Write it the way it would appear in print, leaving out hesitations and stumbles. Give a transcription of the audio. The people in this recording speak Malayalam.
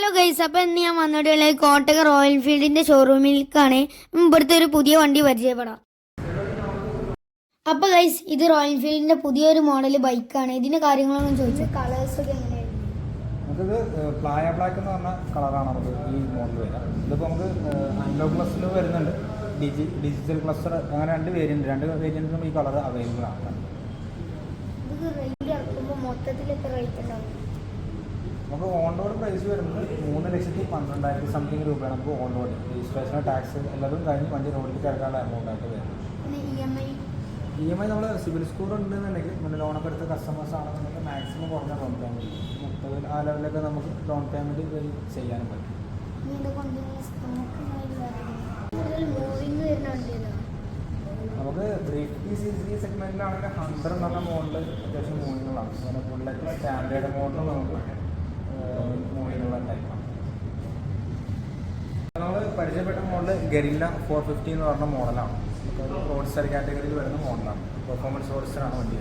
ഹലോ ഗൈസ്, അപ്പോൾ ഇന്ന് ഞാൻ വന്നിട്ടുള്ളത് കോട്ടക റോയൽ എൻഫീൽഡിൻ്റെ ഷോറൂമിലേക്കാണ്. ഇവിടുത്തെ ഒരു പുതിയ വണ്ടി പരിചയപ്പെടാം. അപ്പോൾ ഗൈസ്, ഇത് റോയൽ എൻഫീൽഡിൻ്റെ പുതിയൊരു മോഡൽ ബൈക്കാണ്. ഇതിൻ്റെ കാര്യങ്ങളൊന്നും ചോദിച്ചു. കളേഴ്സൊക്കെ എങ്ങനെയായിരുന്നു? നമുക്കിത് പ്ലായ ബ്ലാക്ക് എന്ന് പറഞ്ഞ കളറാണ് നമുക്ക് ഈ മോഡൽ വരുന്നത്. ഇതിപ്പോൾ നമുക്ക് ആൻഡ്രോ പ്ലസിൽ വരുന്നുണ്ട്, ഡിജിറ്റൽ ക്ലസ്റ്റർ, അങ്ങനെ രണ്ട് വേരിയൻറ്റിനും ഈ കളർ അവൈലബിൾ ആണ്. ഇത് റേറ്റ് ഇറക്കുമ്പോൾ മൊത്തത്തിലൊക്കെ റേറ്റ് ഉണ്ടാവും. നമുക്ക് ഓൺ റോഡ് പ്രൈസ് വരുന്നത് 3,12,000 സംതിങ് രൂപയാണ് നമുക്ക് ഓൺ റോഡ്. രജിസ്ട്രേഷൻ, ടാക്സ് എല്ലാവരും കഴിഞ്ഞ് വണ്ടി റോഡിലേക്ക് ഇറക്കാനുള്ള എമൗണ്ട് ആയിട്ട് വരും. ഇ എം ഐ നമ്മൾ സിവിൽ സ്കോർ ഉണ്ടെന്നുണ്ടെങ്കിൽ നമ്മൾ ലോണൊക്കെ എടുത്ത കസ്റ്റമേഴ്സ് ആണെന്നുണ്ടെങ്കിൽ മാക്സിമം കുറഞ്ഞ ഡൗൺ പേയ്മെൻറ്റ് 30 ആ ലെവലൊക്കെ നമുക്ക് ഡൗൺ പേയ്മെൻറ്റ് ചെയ്യാനും പറ്റും. നമുക്ക് 350cc സെഗ്മെൻറ്റിലാണെങ്കിൽ 100 എന്ന് പറഞ്ഞ മോഡൽ അത്യാവശ്യം മൂവിങ്ങുകളാണ്. അങ്ങനെ ബുള്ളറ്റ് സ്റ്റാൻഡേർഡ് മോഡൽ നമുക്ക് മൂവിങ്ങുള്ള ടൈപ്പാണ്. നമ്മൾ പരിചയപ്പെട്ട മോഡൽ ഗറില്ല 450 എന്ന് പറഞ്ഞ മോഡലാണ്. റോഡ് സ്റ്റർ കാറ്റഗറിയിൽ വരുന്ന മോഡലാണ്. പെർഫോമൻസ് റോഡ് സ്റ്ററാണ് വണ്ടി.